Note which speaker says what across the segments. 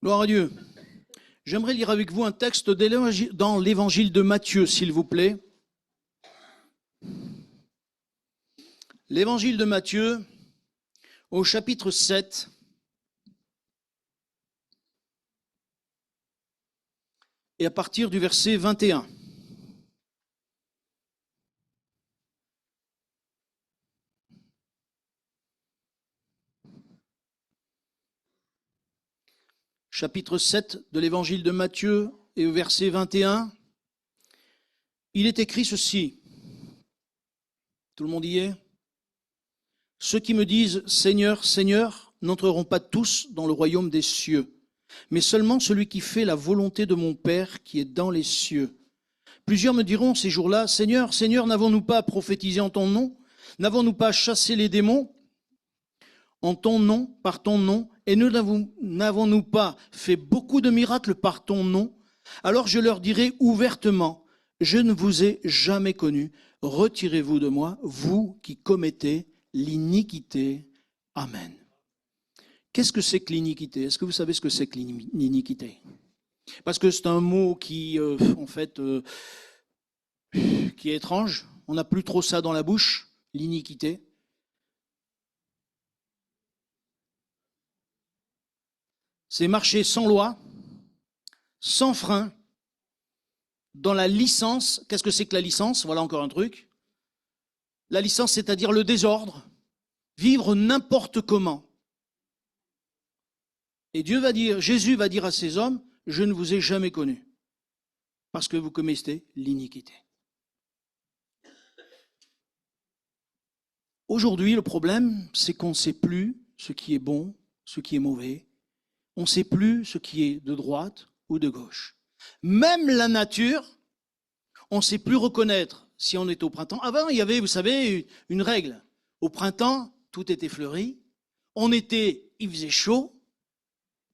Speaker 1: Gloire à Dieu. J'aimerais lire avec vous un texte dans l'évangile de Matthieu, s'il vous plaît. L'évangile de Matthieu, au chapitre 7. Et à partir du verset 21. Chapitre 7 de l'évangile de Matthieu et au verset 21, il est écrit ceci. Tout le monde y est? Ceux qui me disent « Seigneur, Seigneur » n'entreront pas tous dans le royaume des cieux, mais seulement celui qui fait la volonté de mon Père qui est dans les cieux. Plusieurs me diront ces jours-là « Seigneur, Seigneur, n'avons-nous pas prophétisé en ton nom? N'avons-nous pas chassé les démons en ton nom, par ton nom, et n'avons-nous pas fait beaucoup de miracles par ton nom? Alors je leur dirai ouvertement, je ne vous ai jamais connu, retirez-vous de moi, vous qui commettez l'iniquité. Amen. Qu'est-ce que c'est que l'iniquité? Est-ce que vous savez ce que c'est que l'iniquité? Parce que c'est un mot qui, qui est étrange. On n'a plus trop ça dans la bouche, l'iniquité. C'est marcher sans loi, sans frein, dans la licence. Qu'est-ce que c'est que la licence? Voilà encore un truc. La licence, c'est-à-dire le désordre, vivre n'importe comment. Et Jésus va dire à ces hommes, je ne vous ai jamais connus, parce que vous commettez l'iniquité. Aujourd'hui, le problème, c'est qu'on ne sait plus ce qui est bon, ce qui est mauvais. On ne sait plus ce qui est de droite ou de gauche. Même la nature, on ne sait plus reconnaître si on est au printemps. Avant, il y avait, vous savez, une règle. Au printemps, tout était fleuri. Il faisait chaud.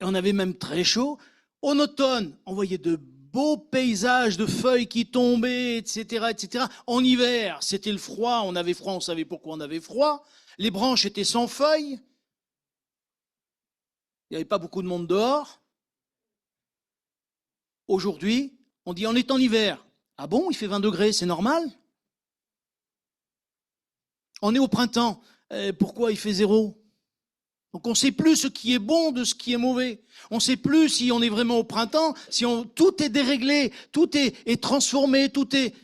Speaker 1: Et on avait même très chaud. En automne, on voyait de beaux paysages de feuilles qui tombaient, etc., etc. En hiver, c'était le froid. On avait froid, on savait pourquoi on avait froid. Les branches étaient sans feuilles. Il n'y avait pas beaucoup de monde dehors. Aujourd'hui, on dit on est en hiver. Ah bon, il fait 20 degrés, c'est normal? On est au printemps. Pourquoi il fait 0? Donc on ne sait plus ce qui est bon de ce qui est mauvais. On ne sait plus si on est vraiment au printemps, tout est déréglé, tout est transformé, tout est...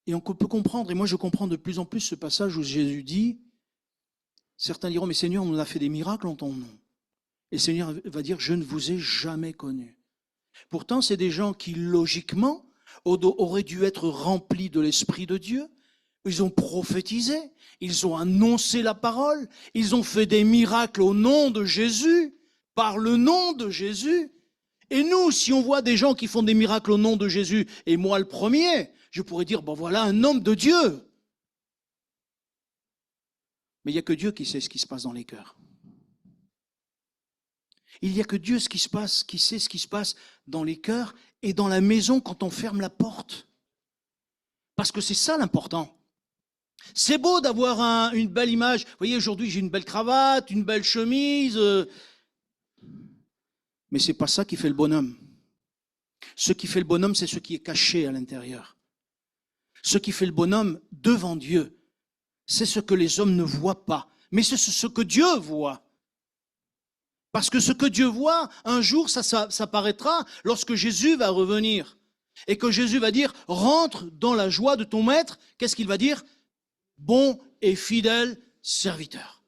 Speaker 1: Et on peut comprendre, et moi je comprends de plus en plus ce passage où Jésus dit, certains diront, mais Seigneur, on nous a fait des miracles en ton nom. Et le Seigneur va dire, je ne vous ai jamais connu. Pourtant, c'est des gens qui, logiquement, auraient dû être remplis de l'Esprit de Dieu. Ils ont prophétisé, ils ont annoncé la parole, ils ont fait des miracles au nom de Jésus, par le nom de Jésus. Et nous, si on voit des gens qui font des miracles au nom de Jésus, et moi le premier, je pourrais dire, bon voilà un homme de Dieu. Mais il n'y a que Dieu qui sait ce qui se passe dans les cœurs. Il n'y a que Dieu qui sait ce qui se passe dans les cœurs et dans la maison quand on ferme la porte. Parce que c'est ça l'important. C'est beau d'avoir une belle image. Vous voyez, aujourd'hui, j'ai une belle cravate, une belle chemise. Mais ce n'est pas ça qui fait le bonhomme. Ce qui fait le bonhomme, c'est ce qui est caché à l'intérieur. Ce qui fait le bonhomme devant Dieu, c'est ce que les hommes ne voient pas. Mais c'est ce que Dieu voit. Parce que ce que Dieu voit, un jour, ça paraîtra lorsque Jésus va revenir. Et que Jésus va dire, rentre dans la joie de ton maître. Qu'est-ce qu'il va dire? Bon et fidèle serviteur.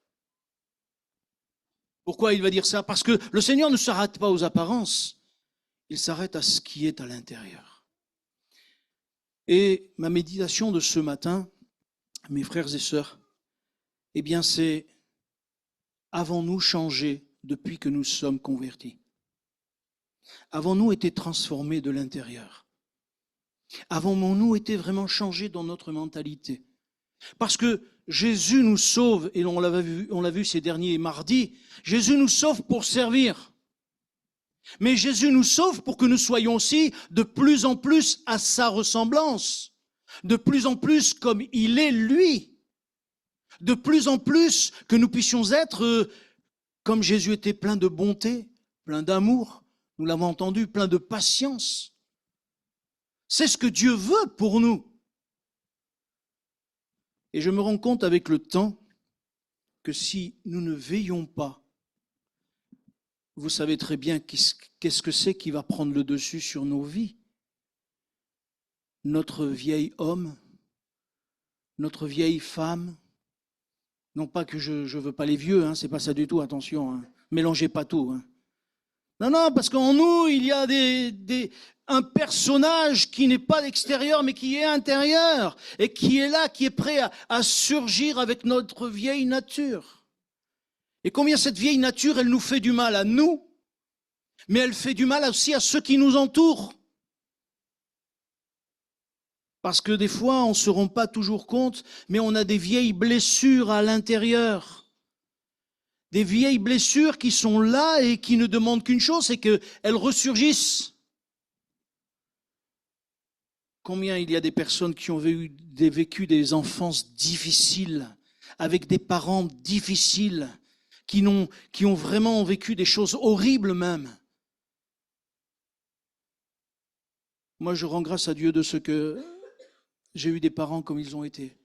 Speaker 1: Pourquoi il va dire ça? Parce que le Seigneur ne s'arrête pas aux apparences. Il s'arrête à ce qui est à l'intérieur. Et ma méditation de ce matin, mes frères et sœurs, eh bien c'est, avons-nous changé depuis que nous sommes convertis? Avons-nous été transformés de l'intérieur? Avons-nous été vraiment changés dans notre mentalité? Parce que Jésus nous sauve, et on l'a vu ces derniers mardis, Jésus nous sauve pour servir. Mais Jésus nous sauve pour que nous soyons aussi de plus en plus à sa ressemblance, de plus en plus comme il est lui, de plus en plus que nous puissions être comme Jésus était plein de bonté, plein d'amour, nous l'avons entendu, plein de patience. C'est ce que Dieu veut pour nous. Et je me rends compte avec le temps que si nous ne veillons pas, vous savez très bien qu'est-ce que c'est qui va prendre le dessus sur nos vies. Notre vieil homme, notre vieille femme, non pas que je ne veux pas les vieux, hein, c'est pas ça du tout, attention, hein, mélangez pas tout. Hein. Non, parce qu'en nous, il y a un personnage qui n'est pas l'extérieur, mais qui est intérieur, et qui est là, qui est prêt à surgir avec notre vieille nature. Et combien cette vieille nature, elle nous fait du mal à nous, mais elle fait du mal aussi à ceux qui nous entourent. Parce que des fois, on ne se rend pas toujours compte, mais on a des vieilles blessures à l'intérieur. Des vieilles blessures qui sont là et qui ne demandent qu'une chose, c'est qu'elles ressurgissent. Combien il y a des personnes qui ont vécu des enfances difficiles, avec des parents difficiles, qui ont vraiment vécu des choses horribles même. Moi, je rends grâce à Dieu de ce que j'ai eu des parents comme ils ont été.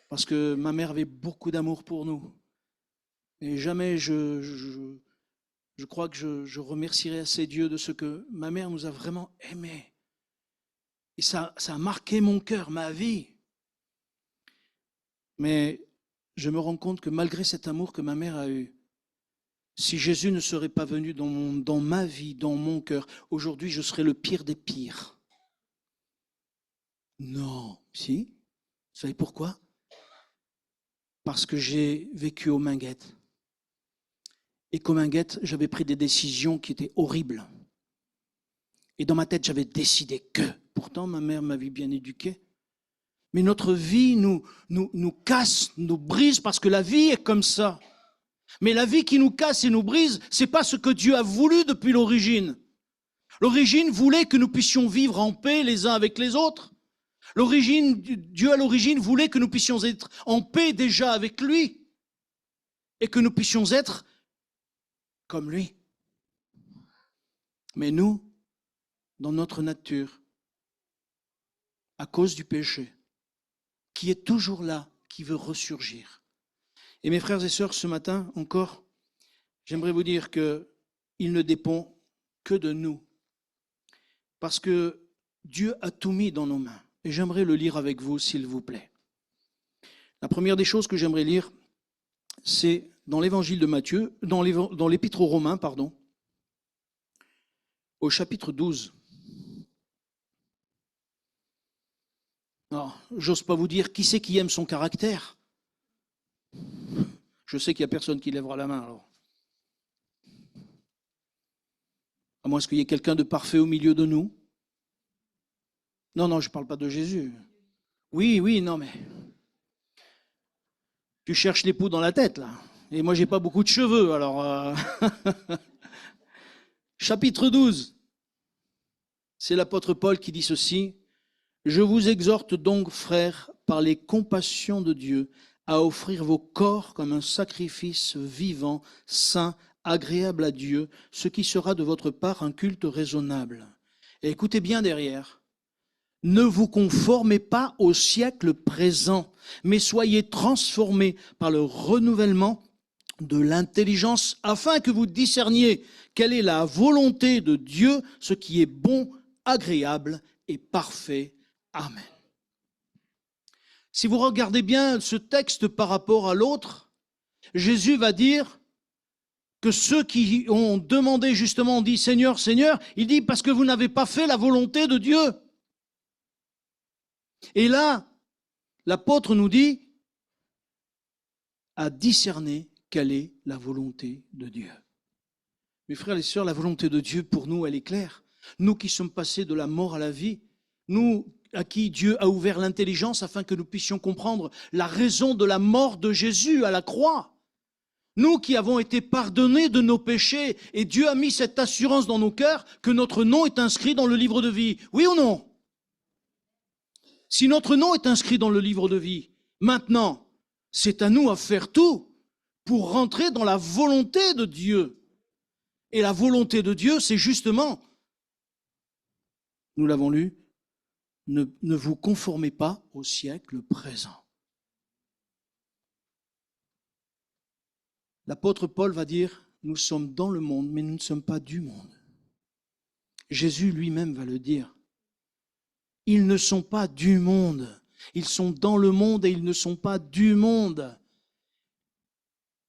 Speaker 1: Parce que ma mère avait beaucoup d'amour pour nous. Et jamais je crois que je remercierai assez Dieu de ce que ma mère nous a vraiment aimés. Et ça a marqué mon cœur, ma vie. Mais je me rends compte que malgré cet amour que ma mère a eu, si Jésus ne serait pas venu dans ma vie, dans mon cœur, aujourd'hui je serais le pire des pires. Non, si. Vous savez pourquoi? Parce que j'ai vécu aux Minguettes. Et qu'aux Minguettes, j'avais pris des décisions qui étaient horribles. Et dans ma tête, j'avais décidé que. Pourtant, ma mère m'avait bien éduqué. Mais notre vie nous casse, nous brise, parce que la vie est comme ça. Mais la vie qui nous casse et nous brise, c'est pas ce que Dieu a voulu depuis l'origine. L'origine voulait que nous puissions vivre en paix les uns avec les autres. Dieu à l'origine voulait que nous puissions être en paix déjà avec lui et que nous puissions être comme lui. Mais nous, dans notre nature, à cause du péché, qui est toujours là, qui veut ressurgir. Et mes frères et sœurs, ce matin encore, j'aimerais vous dire qu'il ne dépend que de nous. Parce que Dieu a tout mis dans nos mains. Et j'aimerais le lire avec vous, s'il vous plaît. La première des choses que j'aimerais lire, c'est dans l'évangile de Matthieu, dans l'épître aux Romains, pardon, au chapitre 12. Alors, j'ose pas vous dire qui c'est qui aime son caractère. Je sais qu'il n'y a personne qui lèvera la main, alors. À moins qu'il y ait quelqu'un de parfait au milieu de nous. Non, je ne parle pas de Jésus. Oui, non, mais... Tu cherches l'époux dans la tête, là. Et moi, j'ai pas beaucoup de cheveux, alors... Chapitre 12. C'est l'apôtre Paul qui dit ceci. « Je vous exhorte donc, frères, par les compassions de Dieu, à offrir vos corps comme un sacrifice vivant, saint, agréable à Dieu, ce qui sera de votre part un culte raisonnable. » Et écoutez bien derrière. « Ne vous conformez pas au siècle présent, mais soyez transformés par le renouvellement de l'intelligence, afin que vous discerniez quelle est la volonté de Dieu, ce qui est bon, agréable et parfait. Amen. » Si vous regardez bien ce texte par rapport à l'autre, Jésus va dire que ceux qui ont demandé justement, ont dit « Seigneur, Seigneur », il dit « parce que vous n'avez pas fait la volonté de Dieu ». Et là, l'apôtre nous dit à discerner quelle est la volonté de Dieu. Mes frères et sœurs, la volonté de Dieu pour nous, elle est claire. Nous qui sommes passés de la mort à la vie, nous à qui Dieu a ouvert l'intelligence afin que nous puissions comprendre la raison de la mort de Jésus à la croix. Nous qui avons été pardonnés de nos péchés et Dieu a mis cette assurance dans nos cœurs que notre nom est inscrit dans le livre de vie. Oui ou non? Si notre nom est inscrit dans le livre de vie, maintenant, c'est à nous à faire tout pour rentrer dans la volonté de Dieu. Et la volonté de Dieu, c'est justement, nous l'avons lu, ne vous conformez pas au siècle présent. L'apôtre Paul va dire, nous sommes dans le monde, mais nous ne sommes pas du monde. Jésus lui-même va le dire. Ils ne sont pas du monde. Ils sont dans le monde et ils ne sont pas du monde.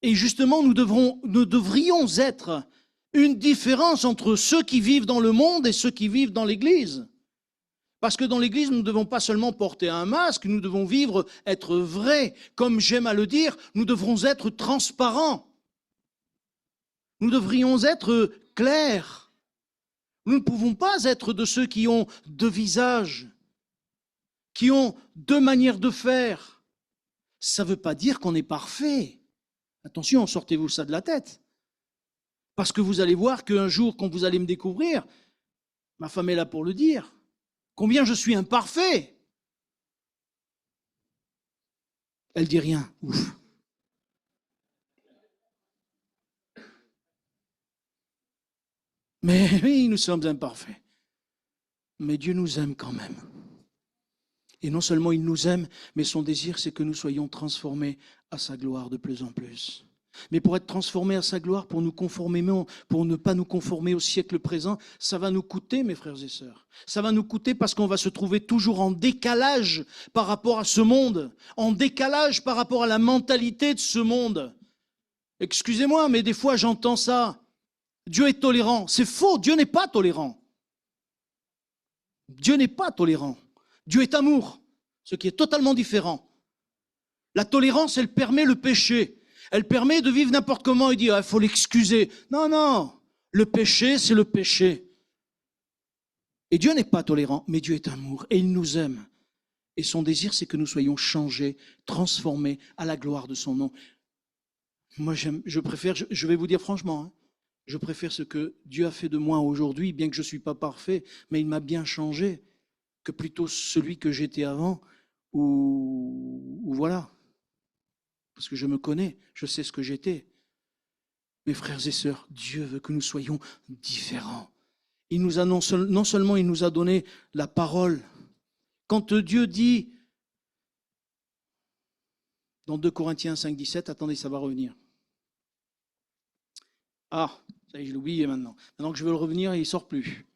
Speaker 1: Et justement, nous devrions être une différence entre ceux qui vivent dans le monde et ceux qui vivent dans l'Église. Parce que dans l'Église, nous ne devons pas seulement porter un masque, nous devons vivre, être vrais. Comme j'aime à le dire, nous devrons être transparents. Nous devrions être clairs. Nous ne pouvons pas être de ceux qui ont deux visages, qui ont deux manières de faire. Ça ne veut pas dire qu'on est parfait. Attention, sortez-vous ça de la tête. Parce que vous allez voir qu'un jour, quand vous allez me découvrir, ma femme est là pour le dire, combien je suis imparfait. Elle dit rien. Ouf. Mais oui, nous sommes imparfaits. Mais Dieu nous aime quand même. Et non seulement il nous aime, mais son désir, c'est que nous soyons transformés à sa gloire de plus en plus. Mais pour être transformés à sa gloire, pour ne pas nous conformer au siècle présent, ça va nous coûter, mes frères et sœurs. Ça va nous coûter parce qu'on va se trouver toujours en décalage par rapport à ce monde, en décalage par rapport à la mentalité de ce monde. Excusez-moi, mais des fois j'entends ça. Dieu est tolérant. C'est faux, Dieu n'est pas tolérant. Dieu n'est pas tolérant. Dieu est amour, ce qui est totalement différent. La tolérance, elle permet le péché. Elle permet de vivre n'importe comment et dire, il faut l'excuser. Non, non, le péché, c'est le péché. Et Dieu n'est pas tolérant, mais Dieu est amour et il nous aime. Et son désir, c'est que nous soyons changés, transformés à la gloire de son nom. Moi, je préfère, je vais vous dire franchement, hein, je préfère ce que Dieu a fait de moi aujourd'hui, bien que je ne suis pas parfait, mais il m'a bien changé, que plutôt celui que j'étais avant, ou voilà. Parce que je me connais, je sais ce que j'étais. Mes frères et sœurs, Dieu veut que nous soyons différents. Il nous a non seulement il nous a donné la parole. Quand Dieu dit, dans 2 Corinthiens 5, 17, attendez, ça va revenir. Ah, ça y est, je l'ai oublié maintenant. Maintenant que je veux le revenir, il ne sort plus.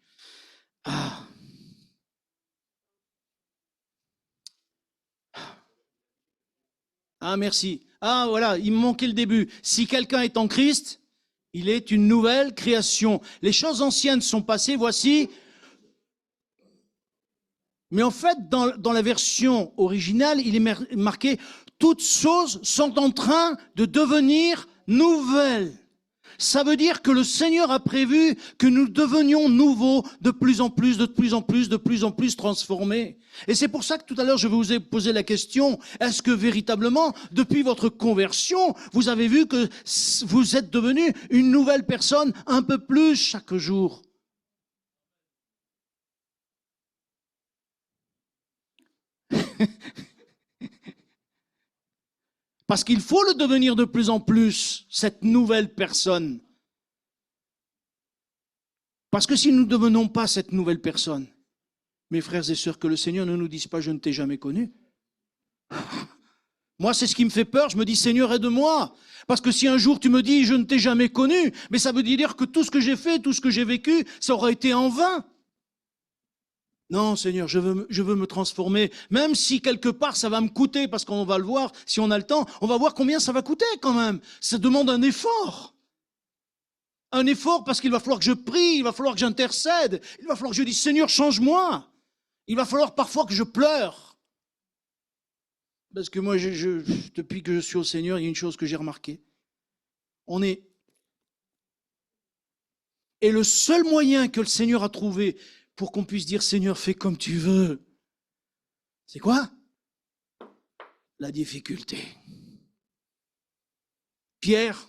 Speaker 1: Ah, merci. Ah, voilà, il me manquait le début. Si quelqu'un est en Christ, il est une nouvelle création. Les choses anciennes sont passées, voici. Mais en fait, dans la version originale, il est marqué « Toutes choses sont en train de devenir nouvelles ». Ça veut dire que le Seigneur a prévu que nous devenions nouveaux, de plus en plus, de plus en plus, de plus en plus transformés. Et c'est pour ça que tout à l'heure, je vous ai posé la question, est-ce que véritablement, depuis votre conversion, vous avez vu que vous êtes devenu une nouvelle personne un peu plus chaque jour? Parce qu'il faut le devenir de plus en plus, cette nouvelle personne. Parce que si nous ne devenons pas cette nouvelle personne, mes frères et sœurs, que le Seigneur ne nous dise pas « je ne t'ai jamais connu ». Moi, c'est ce qui me fait peur. Je me dis « Seigneur, aide-moi ». Parce que si un jour tu me dis « je ne t'ai jamais connu », mais ça veut dire que tout ce que j'ai fait, tout ce que j'ai vécu, ça aura été en vain. Non, Seigneur, je veux me transformer, même si quelque part ça va me coûter, parce qu'on va le voir, si on a le temps, on va voir combien ça va coûter quand même. Ça demande un effort. Un effort parce qu'il va falloir que je prie, il va falloir que j'intercède, il va falloir que je dise, Seigneur, change-moi. Il va falloir parfois que je pleure. Parce que moi, depuis que je suis au Seigneur, il y a une chose que j'ai remarquée. Et le seul moyen que le Seigneur a trouvé pour qu'on puisse dire, Seigneur, fais comme tu veux, c'est quoi? La difficulté. Pierre,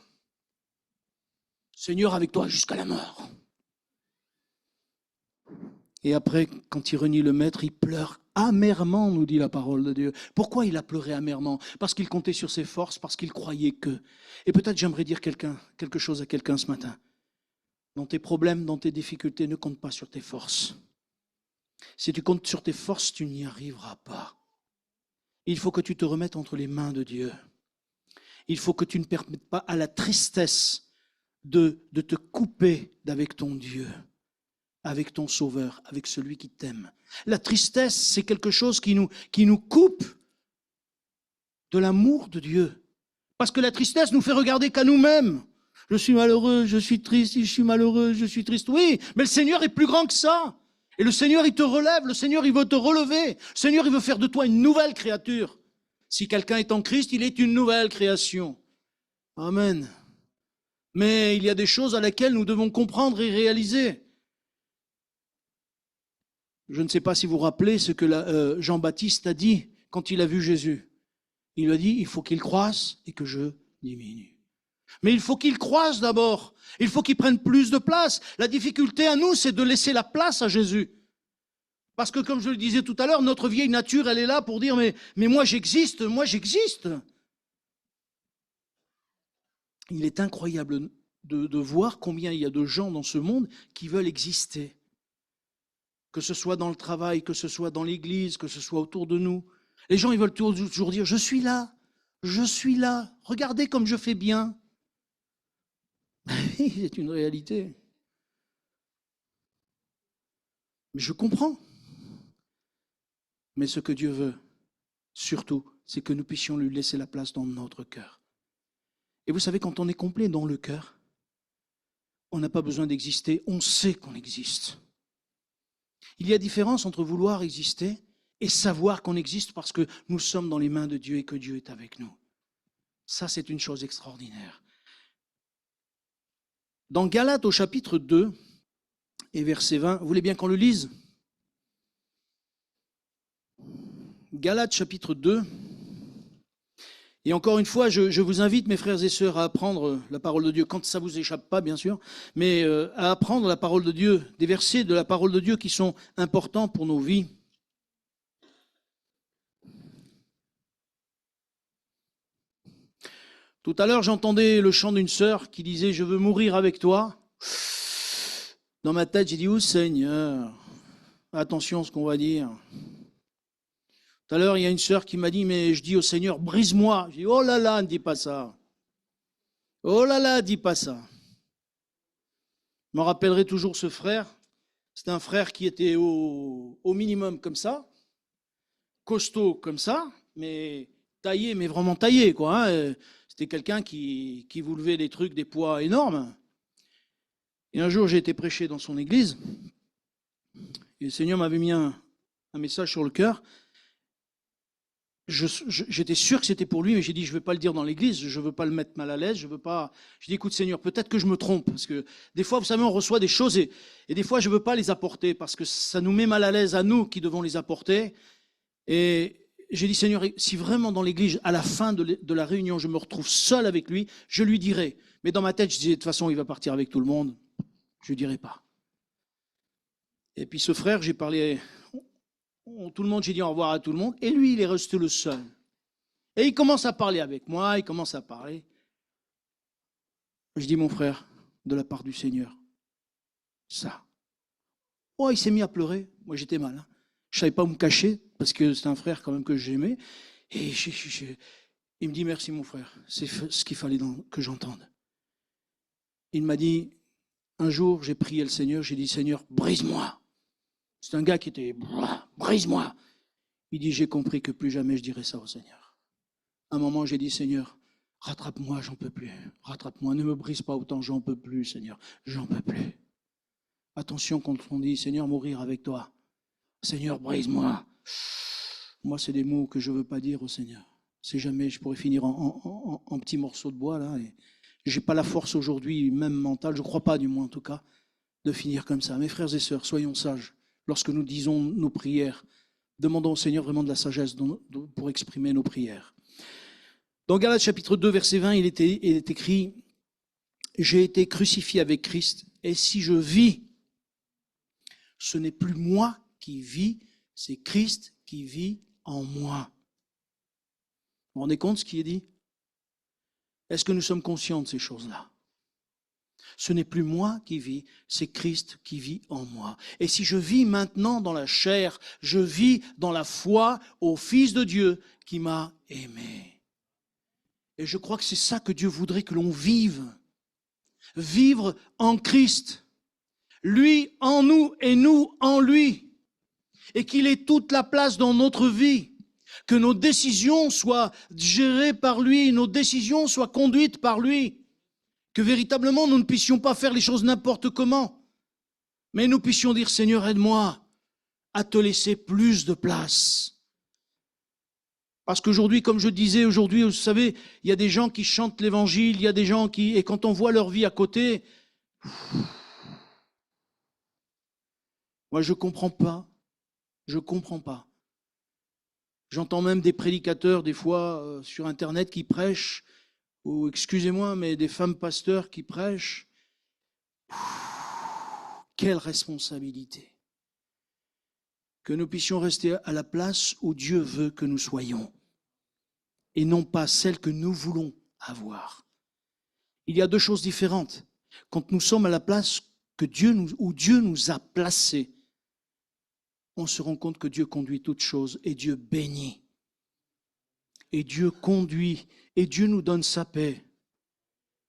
Speaker 1: Seigneur, avec toi jusqu'à la mort. Et après, quand il renie le maître, il pleure amèrement, nous dit la parole de Dieu. Pourquoi il a pleuré amèrement? Parce qu'il comptait sur ses forces, parce qu'il croyait que. Et peut-être j'aimerais dire quelque chose à quelqu'un ce matin. Dans tes problèmes, dans tes difficultés, ne compte pas sur tes forces. Si tu comptes sur tes forces, tu n'y arriveras pas. Il faut que tu te remettes entre les mains de Dieu. Il faut que tu ne permettes pas à la tristesse de te couper d'avec ton Dieu, avec ton Sauveur, avec celui qui t'aime. La tristesse, c'est quelque chose qui nous coupe de l'amour de Dieu. Parce que la tristesse nous fait regarder qu'à nous-mêmes. Je suis malheureux, je suis triste, je suis malheureux, je suis triste. Oui, mais le Seigneur est plus grand que ça. Et le Seigneur, il te relève, le Seigneur, il veut te relever. Le Seigneur, il veut faire de toi une nouvelle créature. Si quelqu'un est en Christ, il est une nouvelle création. Amen. Mais il y a des choses à laquelle nous devons comprendre et réaliser. Je ne sais pas si vous vous rappelez ce que Jean-Baptiste a dit quand il a vu Jésus. Il a dit, il faut qu'il croisse et que je diminue. Mais il faut qu'il croisse d'abord. Il faut qu'il prenne plus de place. La difficulté à nous, c'est de laisser la place à Jésus. Parce que, comme je le disais tout à l'heure, notre vieille nature, elle est là pour dire, mais moi j'existe, moi j'existe. Il est incroyable de voir combien il y a de gens dans ce monde qui veulent exister. Que ce soit dans le travail, que ce soit dans l'église, que ce soit autour de nous. Les gens, ils veulent toujours dire, je suis là, regardez comme je fais bien. C'est une réalité. Mais je comprends. Mais ce que Dieu veut, surtout, c'est que nous puissions lui laisser la place dans notre cœur. Et vous savez, quand on est complet dans le cœur, on n'a pas besoin d'exister, on sait qu'on existe. Il y a différence entre vouloir exister et savoir qu'on existe parce que nous sommes dans les mains de Dieu et que Dieu est avec nous. Ça, c'est une chose extraordinaire. Dans Galates au chapitre 2 et verset 20, vous voulez bien qu'on le lise? Galates chapitre 2. Et encore une fois, je vous invite, mes frères et sœurs, à apprendre la parole de Dieu, quand ça ne vous échappe pas, bien sûr, mais à apprendre la parole de Dieu, des versets de la parole de Dieu qui sont importants pour nos vies. Tout à l'heure, j'entendais le chant d'une sœur qui disait « Je veux mourir avec toi ». Dans ma tête, j'ai dit « Oh Seigneur, attention à ce qu'on va dire ». Tout à l'heure, il y a une sœur qui m'a dit, mais je dis au Seigneur, brise-moi. Je dis, oh là là, ne dis pas ça. Oh là là, dis pas ça. Je me rappellerai toujours ce frère. C'est un frère qui était au minimum comme ça, costaud comme ça, mais taillé, mais vraiment taillé, quoi. Hein. C'était quelqu'un qui vous levait des trucs, des poids énormes. Et un jour, j'ai été prêcher dans son église. Et le Seigneur m'avait mis un message sur le cœur. J'étais sûr que c'était pour lui, mais j'ai dit, je ne vais pas le dire dans l'église, je ne veux pas le mettre mal à l'aise, je veux pas. Je dis, écoute Seigneur, peut-être que je me trompe, parce que des fois, vous savez, on reçoit des choses et des fois, je ne veux pas les apporter, parce que ça nous met mal à l'aise à nous qui devons les apporter. Et j'ai dit, Seigneur, si vraiment dans l'église, à la fin de la réunion, je me retrouve seul avec lui, je lui dirai. Mais dans ma tête, je disais, de toute façon, il va partir avec tout le monde, je ne dirai pas. Et puis ce frère, j'ai parlé... Tout le monde, j'ai dit au revoir à tout le monde, et lui, il est resté le seul. Et il commence à parler avec moi, il commence à parler. Je dis, mon frère, de la part du Seigneur, ça. Oh, il s'est mis à pleurer. Moi, j'étais mal. Hein. Je ne savais pas où me cacher, parce que c'est un frère quand même que j'aimais. Et il me dit, merci mon frère, c'est ce qu'il fallait que j'entende. Il m'a dit, un jour, j'ai prié le Seigneur, j'ai dit, Seigneur, brise-moi. C'est un gars qui était, brise-moi. Il dit, j'ai compris que plus jamais je dirai ça au Seigneur. À un moment, j'ai dit, Seigneur, rattrape-moi, j'en peux plus. Rattrape-moi, ne me brise pas autant, j'en peux plus, Seigneur, j'en peux plus. Attention quand on dit, Seigneur, mourir avec toi. Seigneur, brise-moi. Moi, c'est des mots que je ne veux pas dire au Seigneur. C'est jamais, je pourrais finir en petits morceaux de bois, là. Et je n'ai pas la force aujourd'hui, même mentale, je ne crois pas du moins en tout cas, de finir comme ça. Mes frères et sœurs, soyons sages. Lorsque nous disons nos prières, demandons au Seigneur vraiment de la sagesse pour exprimer nos prières. Dans Galates chapitre 2, verset 20, il est écrit « J'ai été crucifié avec Christ, et si je vis, ce n'est plus moi qui vis, c'est Christ qui vit en moi. Vous vous rendez compte ce qui est dit? Est-ce que nous sommes conscients de ces choses-là? Ce n'est plus moi qui vis, c'est Christ qui vit en moi. Et si je vis maintenant dans la chair, je vis dans la foi au Fils de Dieu qui m'a aimé. Et je crois que c'est ça que Dieu voudrait que l'on vive. Vivre en Christ. Lui en nous et nous en lui. Et qu'il ait toute la place dans notre vie. Que nos décisions soient gérées par lui, nos décisions soient conduites par lui. Que véritablement nous ne puissions pas faire les choses n'importe comment. Mais nous puissions dire, Seigneur, aide-moi à te laisser plus de place. Parce qu'aujourd'hui, comme je disais, aujourd'hui, vous savez, il y a des gens qui chantent l'évangile, il y a des gens qui, et quand on voit leur vie à côté, moi je comprends pas. Je comprends pas. J'entends même des prédicateurs, des fois, sur Internet qui prêchent, ou excusez-moi, mais des femmes pasteurs qui prêchent. Quelle responsabilité! Que nous puissions rester à la place où Dieu veut que nous soyons, et non pas celle que nous voulons avoir. Il y a deux choses différentes. Quand nous sommes à la place où Dieu nous a placés, on se rend compte que Dieu conduit toutes choses et Dieu bénit. Et Dieu conduit et Dieu nous donne sa paix.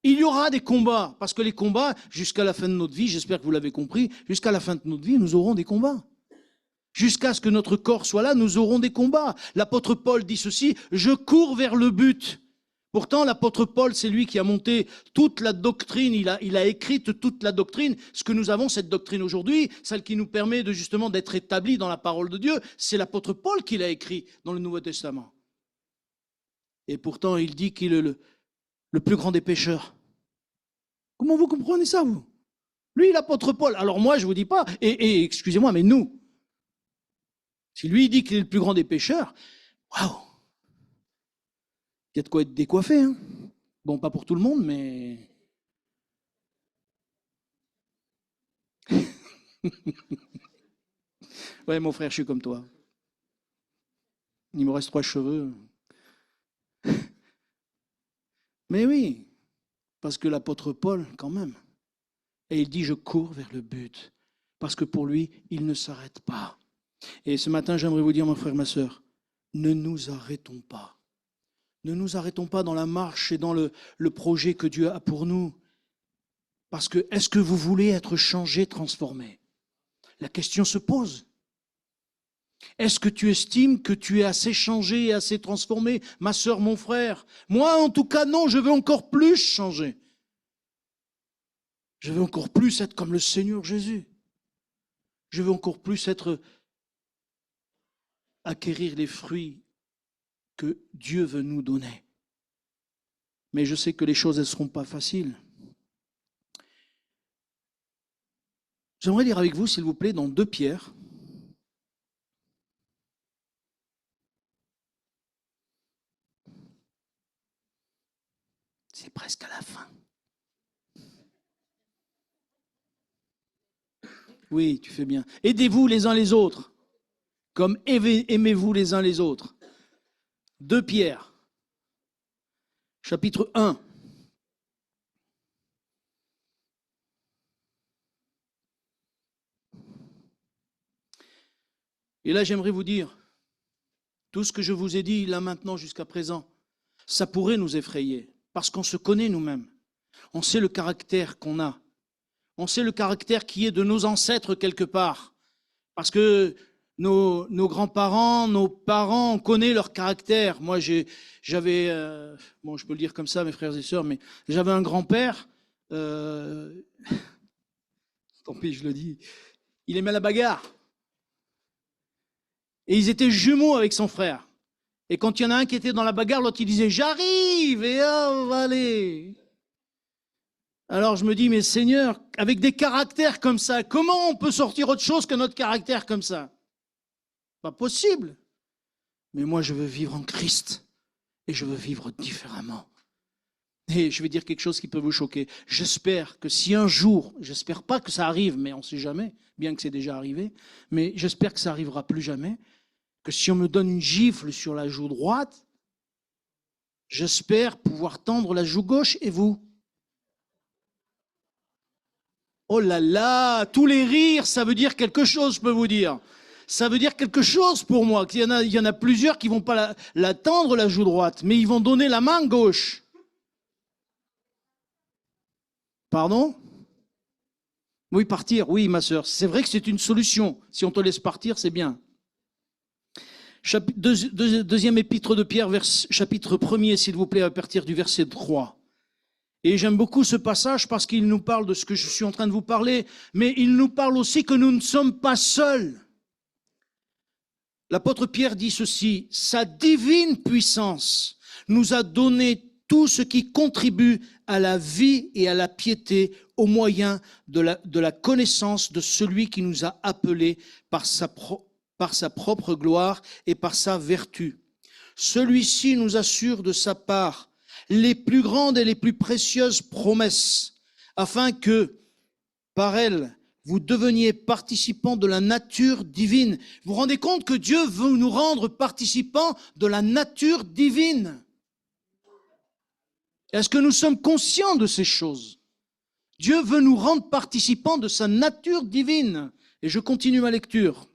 Speaker 1: Il y aura des combats, parce que les combats, jusqu'à la fin de notre vie, j'espère que vous l'avez compris, jusqu'à la fin de notre vie, nous aurons des combats. Jusqu'à ce que notre corps soit là, nous aurons des combats. L'apôtre Paul dit ceci, je cours vers le but. Pourtant, l'apôtre Paul, c'est lui qui a monté toute la doctrine, il a écrit toute la doctrine. Ce que nous avons, cette doctrine aujourd'hui, celle qui nous permet de justement d'être établis dans la parole de Dieu, c'est l'apôtre Paul qui l'a écrit dans le Nouveau Testament. Et pourtant, il dit qu'il est le plus grand des pécheurs. Comment vous comprenez ça, vous? Lui, l'apôtre Paul. Alors moi, je ne vous dis pas, et excusez-moi, mais nous, si lui dit qu'il est le plus grand des pécheurs, waouh! Il y a de quoi être décoiffé. Hein. Bon, pas pour tout le monde, mais... Ouais, mon frère, je suis comme toi. Il me reste 3 cheveux. Mais oui, parce que l'apôtre Paul, quand même, et il dit, je cours vers le but. Parce que pour lui, il ne s'arrête pas. Et ce matin, j'aimerais vous dire, mon frère, ma sœur, ne nous arrêtons pas. Ne nous arrêtons pas dans la marche et dans le projet que Dieu a pour nous. Parce que, est-ce que vous voulez être changé, transformé? La question se pose. Est-ce que tu estimes que tu es assez changé et assez transformé, ma sœur, mon frère? Moi, en tout cas, non, je veux encore plus changer. Je veux encore plus être comme le Seigneur Jésus. Je veux encore plus acquérir les fruits que Dieu veut nous donner. Mais je sais que les choses, elles ne seront pas faciles. J'aimerais lire avec vous, s'il vous plaît, dans 2 Pierre. C'est presque à la fin. Oui, tu fais bien. Aidez-vous les uns les autres, comme aimez-vous les uns les autres. 2 Pierre, chapitre 1. Et là, j'aimerais vous dire, tout ce que je vous ai dit là maintenant jusqu'à présent, ça pourrait nous effrayer, parce qu'on se connaît nous-mêmes. On sait le caractère qu'on a. On sait le caractère qui est de nos ancêtres quelque part. Parce que nos grands-parents, nos parents, on connaît leur caractère. Moi, j'avais, bon, je peux le dire comme ça, mes frères et sœurs, mais j'avais un grand-père, tant pis, je le dis, il aimait la bagarre. Et ils étaient jumeaux avec son frère. Et quand il y en a un qui était dans la bagarre, l'autre il disait « J'arrive !» et « Oh, allez !» Alors je me dis « Mais Seigneur, avec des caractères comme ça, comment on peut sortir autre chose que notre caractère comme ça ?» Pas possible. Mais moi, je veux vivre en Christ et je veux vivre différemment. Et je vais dire quelque chose qui peut vous choquer. J'espère que si un jour, j'espère pas que ça arrive, mais on ne sait jamais, bien que c'est déjà arrivé, mais j'espère que ça arrivera plus jamais, que si on me donne une gifle sur la joue droite, j'espère pouvoir tendre la joue gauche. Et vous? Oh là là, tous les rires, ça veut dire quelque chose, je peux vous dire. Ça veut dire quelque chose pour moi. Il y en a plusieurs qui vont pas la tendre la joue droite, mais ils vont donner la main gauche. Pardon? Oui, partir, oui, ma sœur. C'est vrai que c'est une solution. Si on te laisse partir, c'est bien. Deuxième épître de Pierre, chapitre 1er, s'il vous plaît, à partir du verset 3. Et j'aime beaucoup ce passage parce qu'il nous parle de ce que je suis en train de vous parler, mais il nous parle aussi que nous ne sommes pas seuls. L'apôtre Pierre dit ceci: sa divine puissance nous a donné tout ce qui contribue à la vie et à la piété au moyen de la connaissance de celui qui nous a appelés par sa propre gloire et par sa vertu. Celui-ci nous assure de sa part les plus grandes et les plus précieuses promesses, afin que, par elles, vous deveniez participants de la nature divine. Vous vous rendez compte que Dieu veut nous rendre participants de la nature divine? Est-ce que nous sommes conscients de ces choses? Dieu veut nous rendre participants de sa nature divine. Et je continue ma lecture.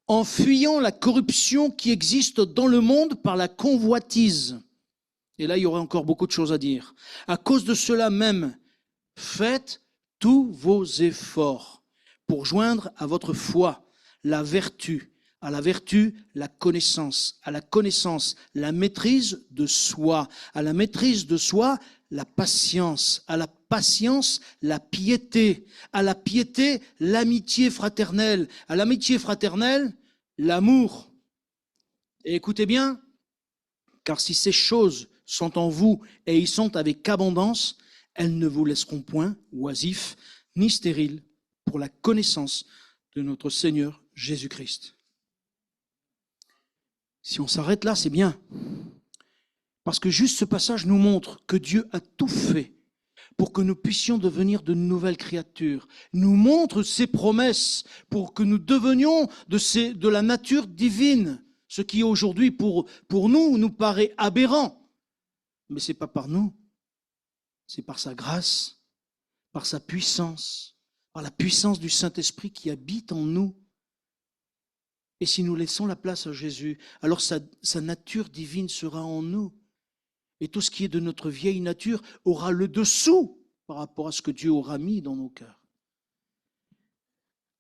Speaker 1: En fuyant la corruption qui existe dans le monde par la convoitise. Et là, il y aurait encore beaucoup de choses à dire. À cause de cela même, faites tous vos efforts pour joindre à votre foi la vertu, à la vertu, la connaissance, à la connaissance, la maîtrise de soi, à la maîtrise de soi, la patience, à la patience, la piété, à la piété, l'amitié fraternelle, à l'amitié fraternelle, l'amour. Et écoutez bien, car si ces choses sont en vous et y sont avec abondance, elles ne vous laisseront point oisifs ni stériles pour la connaissance de notre Seigneur Jésus-Christ. Si on s'arrête là, c'est bien. Parce que juste ce passage nous montre que Dieu a tout fait pour que nous puissions devenir de nouvelles créatures. Nous montre ses promesses pour que nous devenions de la nature divine. Ce qui aujourd'hui pour nous paraît aberrant. Mais ce n'est pas par nous. C'est par sa grâce, par sa puissance, par la puissance du Saint-Esprit qui habite en nous. Et si nous laissons la place à Jésus, alors sa nature divine sera en nous. Et tout ce qui est de notre vieille nature aura le dessous par rapport à ce que Dieu aura mis dans nos cœurs.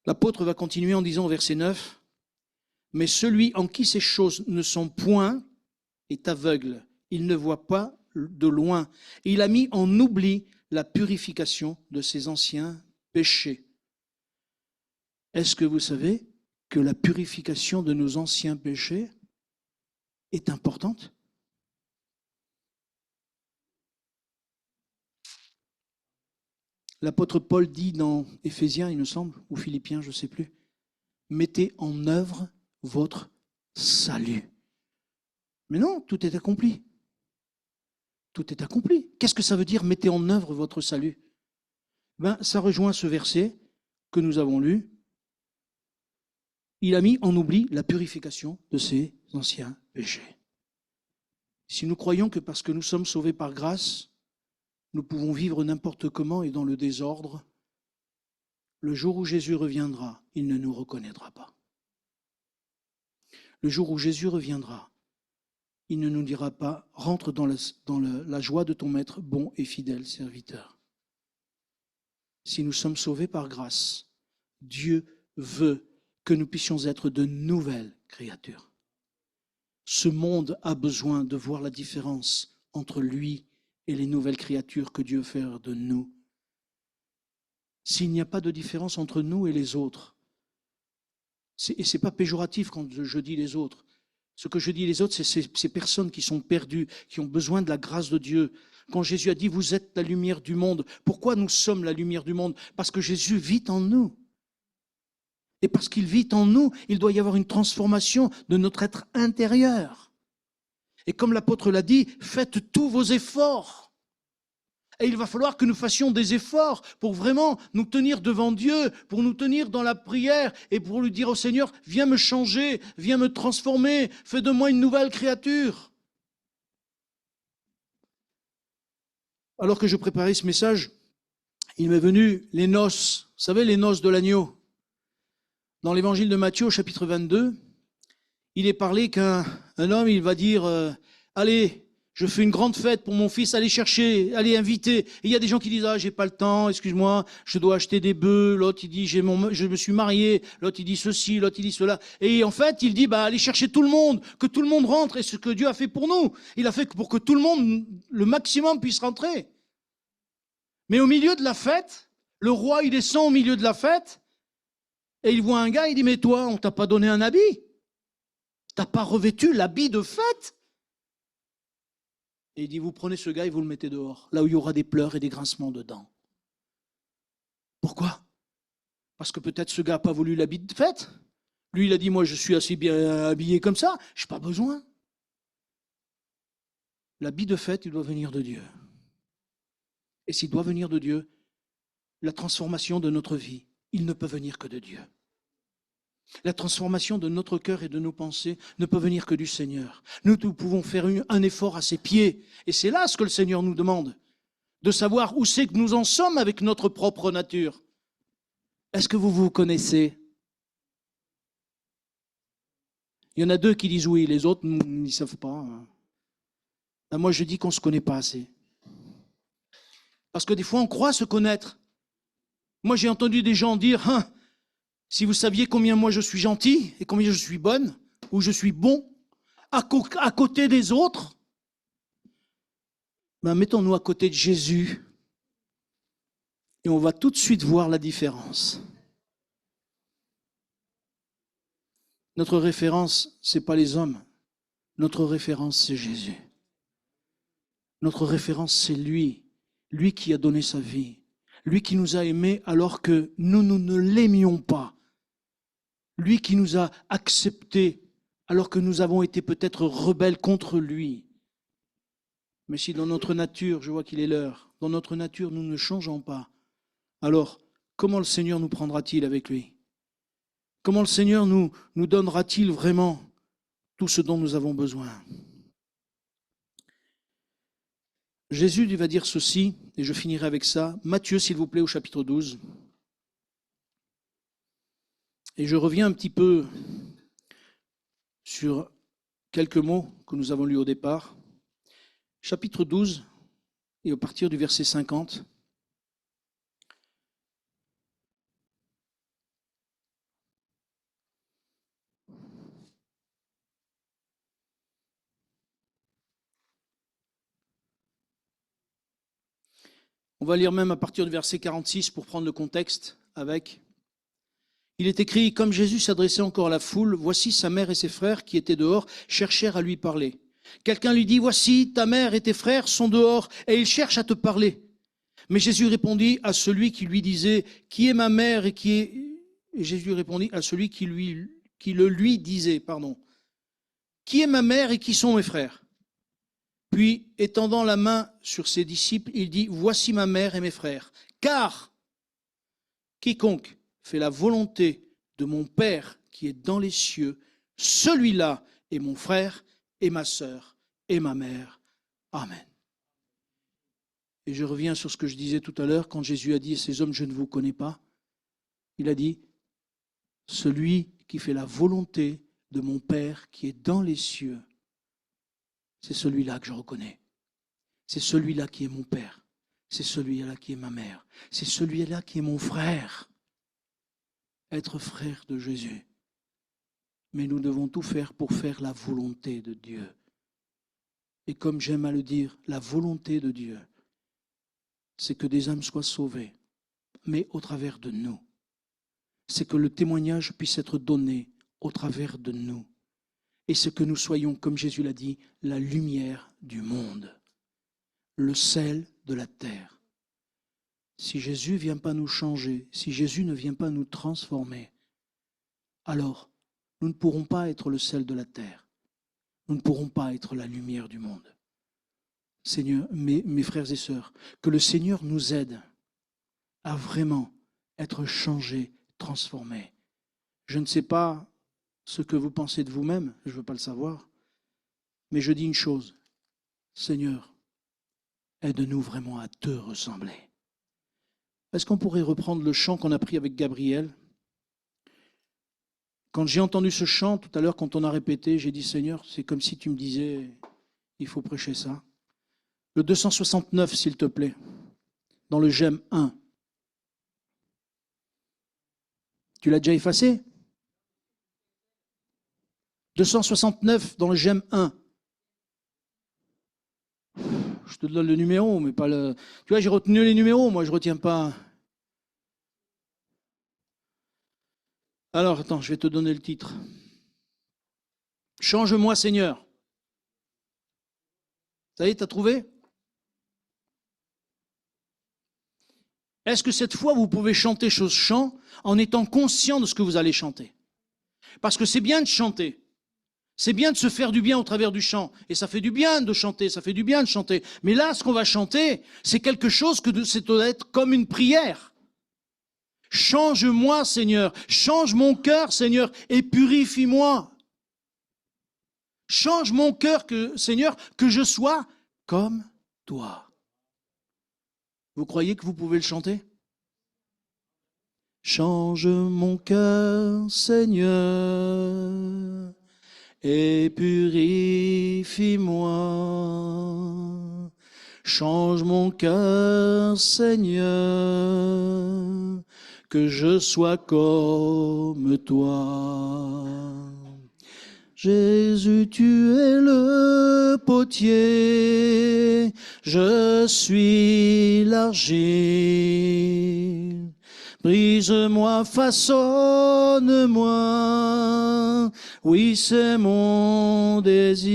Speaker 1: L'apôtre va continuer en disant au verset 9, « Mais celui en qui ces choses ne sont point est aveugle, il ne voit pas de loin. Et il a mis en oubli la purification de ses anciens péchés. » Est-ce que vous savez que la purification de nos anciens péchés est importante? L'apôtre Paul dit dans Éphésiens, il me semble, ou Philippiens, je ne sais plus, « Mettez en œuvre votre salut. » Mais non, tout est accompli. Tout est accompli. Qu'est-ce que ça veut dire, mettez en œuvre votre salut? Ça rejoint ce verset que nous avons lu. Il a mis en oubli la purification de ses anciens péchés. Si nous croyons que parce que nous sommes sauvés par grâce, nous pouvons vivre n'importe comment et dans le désordre, le jour où Jésus reviendra, il ne nous reconnaîtra pas. Le jour où Jésus reviendra, il ne nous dira pas « Rentre dans la joie de ton maître, bon et fidèle serviteur ». Si nous sommes sauvés par grâce, Dieu veut que nous puissions être de nouvelles créatures. Ce monde a besoin de voir la différence entre lui et les nouvelles créatures que Dieu fait de nous. S'il n'y a pas de différence entre nous et les autres, et ce n'est pas péjoratif quand je dis les autres, ce que je dis les autres, c'est ces personnes qui sont perdues, qui ont besoin de la grâce de Dieu. Quand Jésus a dit « Vous êtes la lumière du monde », pourquoi nous sommes la lumière du monde? Parce que Jésus vit en nous. Et parce qu'il vit en nous, il doit y avoir une transformation de notre être intérieur. Et comme l'apôtre l'a dit, faites tous vos efforts. Et il va falloir que nous fassions des efforts pour vraiment nous tenir devant Dieu, pour nous tenir dans la prière et pour lui dire au Seigneur, viens me changer, viens me transformer, fais de moi une nouvelle créature. Alors que je préparais ce message, il m'est venu les noces, vous savez, les noces de l'agneau. Dans l'évangile de Matthieu, au chapitre 22, il est parlé qu'un homme, il va dire, allez, je fais une grande fête pour mon fils, allez chercher, allez inviter. Et il y a des gens qui disent, ah, j'ai pas le temps, excuse-moi, je dois acheter des bœufs. L'autre, il dit, je me suis marié. L'autre, il dit ceci, l'autre, il dit cela. Et en fait, il dit, bah, allez chercher tout le monde, que tout le monde rentre. Et ce que Dieu a fait pour nous, il a fait pour que tout le monde, le maximum, puisse rentrer. Mais au milieu de la fête, le roi, il descend au milieu de la fête, et il voit un gars, il dit, mais toi, on t'a pas donné un habit? T'as pas revêtu l'habit de fête? Et il dit, vous prenez ce gars et vous le mettez dehors, là où il y aura des pleurs et des grincements de dents. Pourquoi? Parce que peut-être ce gars n'a pas voulu l'habit de fête. Lui, il a dit, moi, je suis assez bien habillé comme ça, je n'ai pas besoin. L'habit de fête, il doit venir de Dieu. Et s'il doit venir de Dieu, la transformation de notre vie, il ne peut venir que de Dieu. La transformation de notre cœur et de nos pensées ne peut venir que du Seigneur. Nous pouvons faire un effort à ses pieds. Et c'est là ce que le Seigneur nous demande, de savoir où c'est que nous en sommes avec notre propre nature. Est-ce que vous vous connaissez? Il y en a deux qui disent oui, les autres, ils ne savent pas. Moi, je dis qu'on ne se connaît pas assez. Parce que des fois, on croit se connaître. Moi, j'ai entendu des gens dire, si vous saviez combien moi je suis gentil et combien je suis bonne, ou je suis bon, à côté des autres, ben mettons-nous à côté de Jésus et on va tout de suite voir la différence. Notre référence, ce n'est pas les hommes. Notre référence, c'est Jésus. Notre référence, c'est lui. Lui qui a donné sa vie. Lui qui nous a aimés alors que nous ne l'aimions pas. Lui qui nous a acceptés alors que nous avons été peut-être rebelles contre lui. Mais si dans notre nature, je vois qu'il est l'heure, dans notre nature nous ne changeons pas, alors comment le Seigneur nous prendra-t-il avec lui? Comment le Seigneur nous donnera-t-il vraiment tout ce dont nous avons besoin? Jésus lui va dire ceci, et je finirai avec ça. Matthieu, s'il vous plaît, au chapitre 12. Et je reviens un petit peu sur quelques mots que nous avons lus au départ. Chapitre 12, et à partir du verset 50. On va lire même à partir du verset 46 pour prendre le contexte avec. Il est écrit, comme Jésus s'adressait encore à la foule, voici sa mère et ses frères qui étaient dehors, cherchèrent à lui parler. Quelqu'un lui dit, voici ta mère et tes frères sont dehors et ils cherchent à te parler. Mais Jésus répondit à celui qui lui disait, qui est ma mère et qui est... Et Jésus répondit à celui qui le lui disait, qui est ma mère et qui sont mes frères? Puis, étendant la main sur ses disciples, il dit, voici ma mère et mes frères. Car quiconque fait la volonté de mon Père qui est dans les cieux, celui-là est mon frère et ma sœur et ma mère. Amen. Et je reviens sur ce que je disais tout à l'heure, quand Jésus a dit à ces hommes, je ne vous connais pas. Il a dit, celui qui fait la volonté de mon Père qui est dans les cieux, c'est celui-là que je reconnais. C'est celui-là qui est mon Père. C'est celui-là qui est ma mère. C'est celui-là qui est mon frère. Être frère de Jésus. Mais nous devons tout faire pour faire la volonté de Dieu. Et comme j'aime à le dire, la volonté de Dieu, c'est que des âmes soient sauvées, mais au travers de nous. C'est que le témoignage puisse être donné au travers de nous. Et c'est que nous soyons, comme Jésus l'a dit, la lumière du monde, le sel de la terre. Si Jésus ne vient pas nous changer, si Jésus ne vient pas nous transformer, alors nous ne pourrons pas être le sel de la terre. nous ne pourrons pas être la lumière du monde. Seigneur, mes frères et sœurs, que le Seigneur nous aide à vraiment être changés, transformés. Je ne sais pas ce que vous pensez de vous-même, je ne veux pas le savoir, mais je dis une chose, Seigneur, aide-nous vraiment à te ressembler. Est-ce qu'on pourrait reprendre le chant qu'on a pris avec Gabriel ? Quand j'ai entendu ce chant tout à l'heure, quand on a répété, j'ai dit, Seigneur, c'est comme si tu me disais, il faut prêcher ça. Le 269, s'il te plaît, dans le J'aime 1. Tu l'as déjà effacé ? 269 dans le J'aime 1. Je te donne le numéro, mais pas le... Tu vois, j'ai retenu les numéros, moi je ne retiens pas. Alors, attends, je vais te donner le titre. Change-moi, Seigneur. Ça y est, t'as trouvé ? Est-ce que cette fois, vous pouvez chanter ce chant en étant conscient de ce que vous allez chanter ? Parce que c'est bien de chanter. C'est bien de se faire du bien au travers du chant. Et ça fait du bien de chanter, ça fait du bien de chanter. Mais là, ce qu'on va chanter, c'est quelque chose que c'est doit être comme une prière. Change-moi, Seigneur. Change mon cœur, Seigneur, et purifie-moi. Change mon cœur, Seigneur, que je sois comme toi. Vous croyez que vous pouvez le chanter ? Change mon cœur, Seigneur, et purifie-moi. Change mon cœur, Seigneur, que je sois comme toi. Jésus, tu es le potier, je suis l'argile. Brise-moi, façonne-moi, oui c'est mon désir.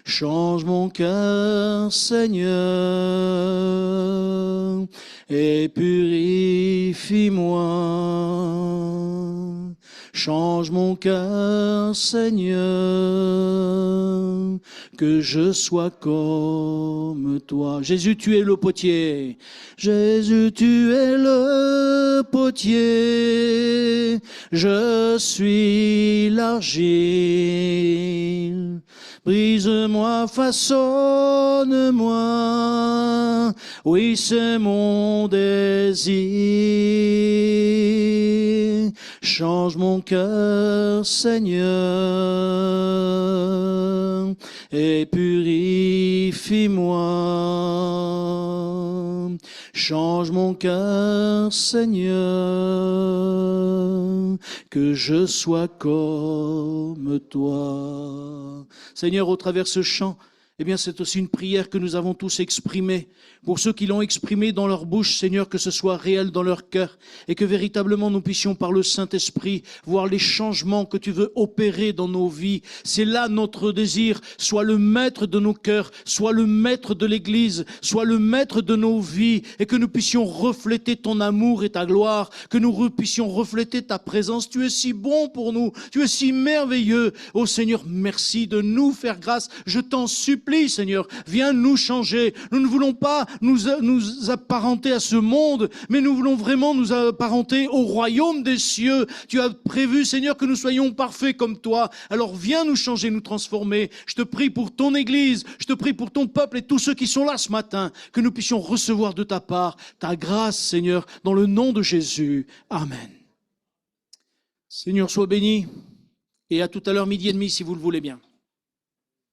Speaker 1: Change mon cœur, Seigneur, et purifie-moi. Change mon cœur, Seigneur, que je sois comme toi. Jésus, tu es le potier. Jésus, tu es le potier. Je suis l'argile. Brise-moi, façonne-moi. Oui, c'est mon désir. Change mon cœur, Seigneur, et purifie-moi. Change mon cœur, Seigneur, que je sois comme toi. Seigneur, au travers de ce chant, eh bien, c'est aussi une prière que nous avons tous exprimée. Pour ceux qui l'ont exprimée dans leur bouche, Seigneur, que ce soit réel dans leur cœur et que véritablement nous puissions par le Saint-Esprit voir les changements que tu veux opérer dans nos vies. C'est là notre désir. Sois le maître de nos cœurs, sois le maître de l'Église, sois le maître de nos vies et que nous puissions refléter ton amour et ta gloire, que nous puissions refléter ta présence. Tu es si bon pour nous, tu es si merveilleux. Oh Seigneur, merci de nous faire grâce. Je t'en supplie. Seigneur, viens nous changer. Nous ne voulons pas nous apparenter à ce monde, mais nous voulons vraiment nous apparenter au royaume des cieux. Tu as prévu, Seigneur, que nous soyons parfaits comme toi. Alors viens nous changer, nous transformer. Je te prie pour ton Église, je te prie pour ton peuple et tous ceux qui sont là ce matin, que nous puissions recevoir de ta part ta grâce, Seigneur, dans le nom de Jésus. Amen. Seigneur, sois béni et à tout à l'heure 12h30 si vous le voulez bien.